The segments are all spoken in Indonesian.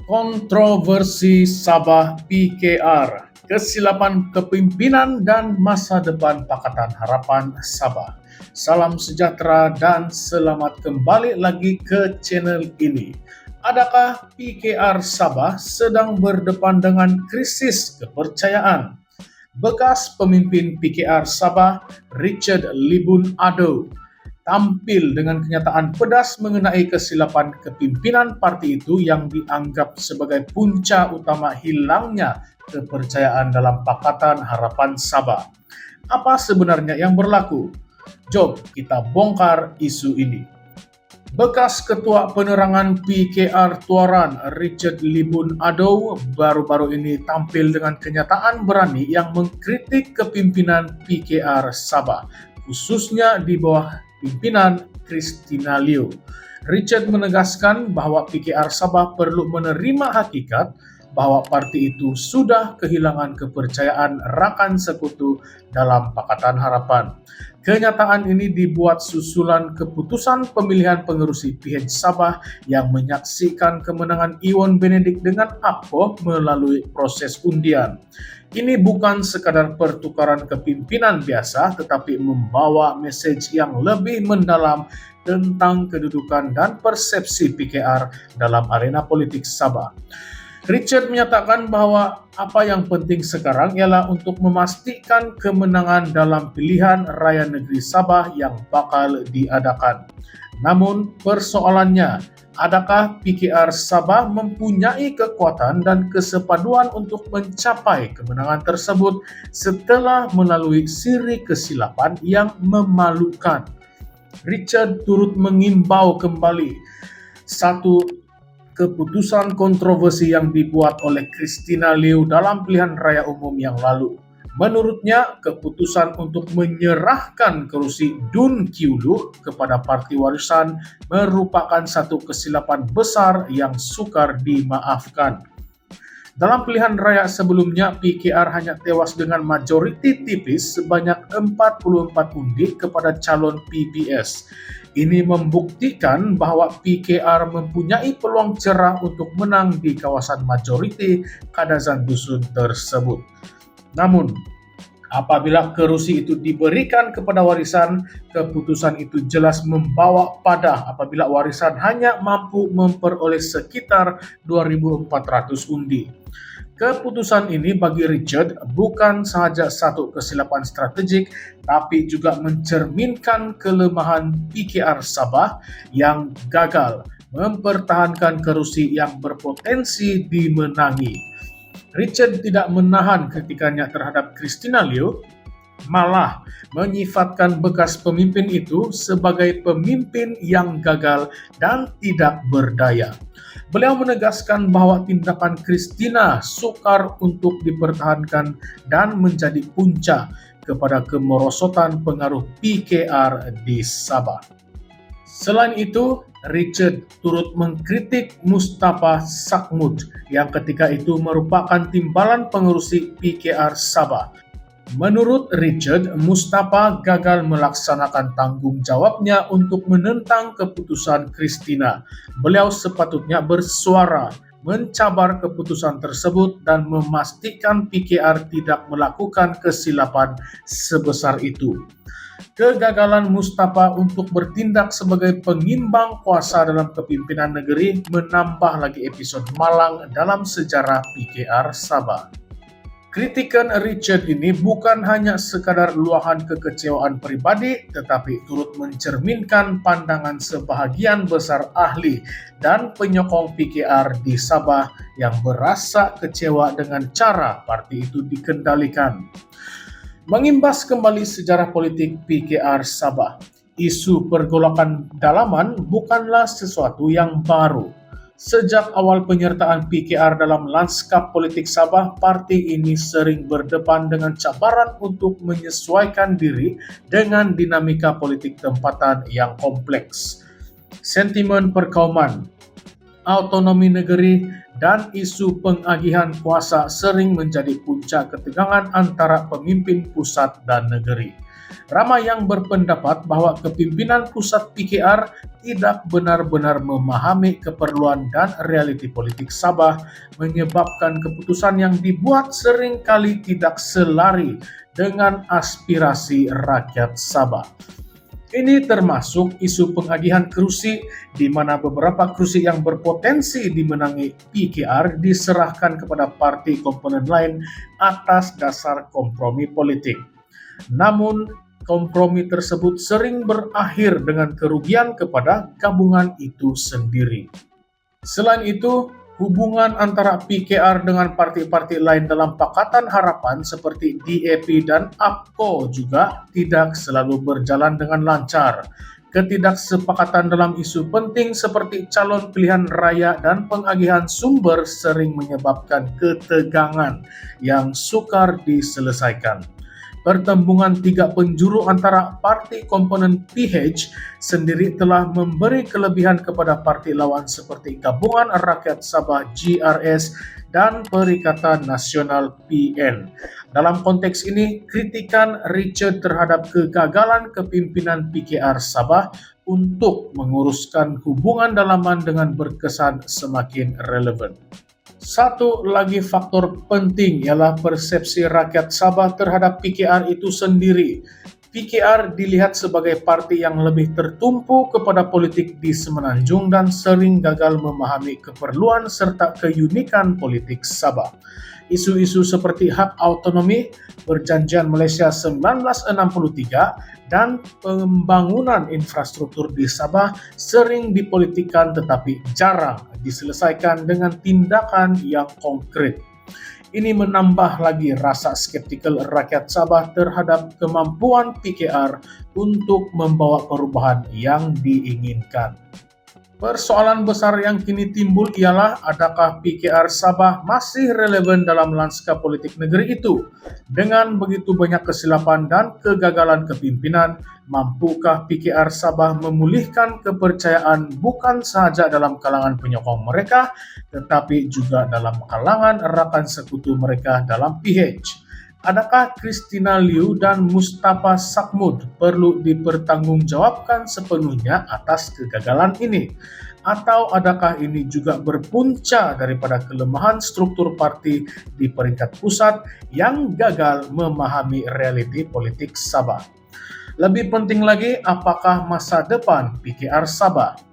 Kontroversi Sabah PKR, kesilapan kepimpinan dan masa depan Pakatan Harapan Sabah. Salam sejahtera dan selamat kembali lagi ke channel ini. Adakah PKR Sabah sedang berdepan dengan krisis kepercayaan? Bekas pemimpin PKR Sabah, Richard Libun Ado, tampil dengan kenyataan pedas mengenai kesilapan kepimpinan parti itu yang dianggap sebagai punca utama hilangnya kepercayaan dalam Pakatan Harapan Sabah. Apa sebenarnya yang berlaku? Jom kita bongkar isu ini. Bekas Ketua Penerangan PKR Tuaran Richard Libun Ado baru-baru ini tampil dengan kenyataan berani yang mengkritik kepimpinan PKR Sabah, khususnya di bawah pimpinan Christina Liu. Richard menegaskan bahwa PKR Sabah perlu menerima hakikat bahwa parti itu sudah kehilangan kepercayaan rakan sekutu dalam Pakatan Harapan. Kenyataan ini dibuat susulan keputusan pemilihan pengerusi PH Sabah yang menyaksikan kemenangan Iwan Benedik dengan Akpo melalui proses undian. Ini bukan sekadar pertukaran kepimpinan biasa, tetapi membawa mesej yang lebih mendalam tentang kedudukan dan persepsi PKR dalam arena politik Sabah. Richard menyatakan bahwa apa yang penting sekarang ialah untuk memastikan kemenangan dalam pilihan raya negeri Sabah yang bakal diadakan. Namun persoalannya, adakah PKR Sabah mempunyai kekuatan dan kesepaduan untuk mencapai kemenangan tersebut setelah melalui siri kesilapan yang memalukan? Richard turut mengimbau kembali satu keputusan kontroversi yang dibuat oleh Christina Liu dalam pilihan raya umum yang lalu. Menurutnya, keputusan untuk menyerahkan kerusi Dun Kiulu kepada Parti Warisan merupakan satu kesilapan besar yang sukar dimaafkan. Dalam pilihan raya sebelumnya, PKR hanya tewas dengan majoriti tipis sebanyak 44 undi kepada calon PBS. Ini membuktikan bahwa PKR mempunyai peluang cerah untuk menang di kawasan majoriti Kadazan Dusun tersebut. Namun, apabila kerusi itu diberikan kepada Warisan, keputusan itu jelas membawa pada apabila Warisan hanya mampu memperoleh sekitar 2.400 undi. Keputusan ini bagi Richard bukan sahaja satu kesilapan strategik, tapi juga mencerminkan kelemahan PKR Sabah yang gagal mempertahankan kerusi yang berpotensi dimenangi. Richard tidak menahan kritikannya terhadap Christina Liu, malah menyifatkan bekas pemimpin itu sebagai pemimpin yang gagal dan tidak berdaya. Beliau menegaskan bahwa tindakan Christina sukar untuk dipertahankan dan menjadi punca kepada kemerosotan pengaruh PKR di Sabah. Selain itu, Richard turut mengkritik Mustafa Sakmut yang ketika itu merupakan timbalan pengurusi PKR Sabah. Menurut Richard, Mustafa gagal melaksanakan tanggung jawabnya untuk menentang keputusan Christina. Beliau sepatutnya bersuara, mencabar keputusan tersebut dan memastikan PKR tidak melakukan kesilapan sebesar itu. Kegagalan Mustafa untuk bertindak sebagai pengimbang kuasa dalam kepimpinan negeri menambah lagi episode malang dalam sejarah PKR Sabah. Kritikan Richard ini bukan hanya sekadar luahan kekecewaan pribadi, tetapi turut mencerminkan pandangan sebahagian besar ahli dan penyokong PKR di Sabah yang berasa kecewa dengan cara parti itu dikendalikan. Mengimbas kembali sejarah politik PKR Sabah, isu pergolakan dalaman bukanlah sesuatu yang baru. Sejak awal penyertaan PKR dalam lanskap politik Sabah, parti ini sering berdepan dengan cabaran untuk menyesuaikan diri dengan dinamika politik tempatan yang kompleks. Sentimen perkauman, autonomi negeri, dan isu pengagihan kuasa sering menjadi puncak ketegangan antara pemimpin pusat dan negeri. Ramai yang berpendapat bahwa kepimpinan pusat PKR tidak benar-benar memahami keperluan dan realiti politik Sabah, menyebabkan keputusan yang dibuat seringkali tidak selari dengan aspirasi rakyat Sabah. Ini termasuk isu pengagihan kursi, di mana beberapa kursi yang berpotensi dimenangi PKR diserahkan kepada partai komponen lain atas dasar kompromi politik. Namun, kompromi tersebut sering berakhir dengan kerugian kepada gabungan itu sendiri. Selain itu, hubungan antara PKR dengan partai-partai lain dalam Pakatan Harapan seperti DAP dan APKO juga tidak selalu berjalan dengan lancar. Ketidaksepakatan dalam isu penting seperti calon pilihan raya dan pengagihan sumber sering menyebabkan ketegangan yang sukar diselesaikan. Pertembungan tiga penjuru antara partai komponen PH sendiri telah memberi kelebihan kepada partai lawan seperti Gabungan Rakyat Sabah GRS dan Perikatan Nasional PN. Dalam konteks ini, kritikan Richard terhadap kegagalan kepimpinan PKR Sabah untuk menguruskan hubungan dalaman dengan berkesan semakin relevan. Satu lagi faktor penting ialah persepsi rakyat Sabah terhadap PKR itu sendiri. PKR dilihat sebagai parti yang lebih tertumpu kepada politik di Semenanjung dan sering gagal memahami keperluan serta keunikan politik Sabah. Isu-isu seperti hak autonomi, Perjanjian Malaysia 1963, dan pembangunan infrastruktur di Sabah sering dipolitikkan tetapi jarang diselesaikan dengan tindakan yang konkret. Ini menambah lagi rasa skeptikal rakyat Sabah terhadap kemampuan PKR untuk membawa perubahan yang diinginkan. Persoalan besar yang kini timbul ialah adakah PKR Sabah masih relevan dalam lanskap politik negeri itu? Dengan begitu banyak kesilapan dan kegagalan kepimpinan, mampukah PKR Sabah memulihkan kepercayaan bukan sahaja dalam kalangan penyokong mereka, tetapi juga dalam kalangan rakan sekutu mereka dalam PH? Adakah Christina Liu dan Mustafa Sakmud perlu dipertanggungjawabkan sepenuhnya atas kegagalan ini? Atau adakah ini juga berpunca daripada kelemahan struktur parti di peringkat pusat yang gagal memahami realiti politik Sabah? Lebih penting lagi, apakah masa depan PKR Sabah?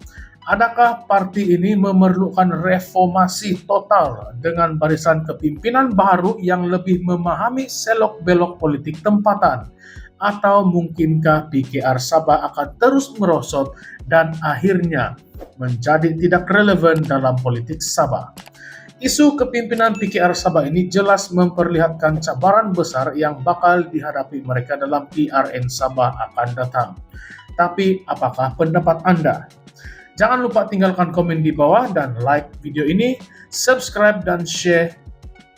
Adakah parti ini memerlukan reformasi total dengan barisan kepimpinan baru yang lebih memahami selok-belok politik tempatan? Atau mungkinkah PKR Sabah akan terus merosot dan akhirnya menjadi tidak relevan dalam politik Sabah? Isu kepimpinan PKR Sabah ini jelas memperlihatkan cabaran besar yang bakal dihadapi mereka dalam PRN Sabah akan datang. Tapi apakah pendapat Anda? Jangan lupa tinggalkan komen di bawah dan like video ini, subscribe dan share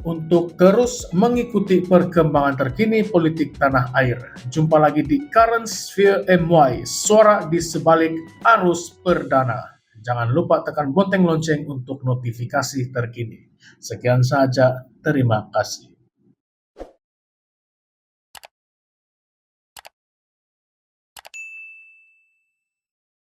untuk terus mengikuti perkembangan terkini politik tanah air. Jumpa lagi di Current Sphere MY, suara di sebalik arus perdana. Jangan lupa tekan bonteng lonceng untuk notifikasi terkini. Sekian saja, terima kasih.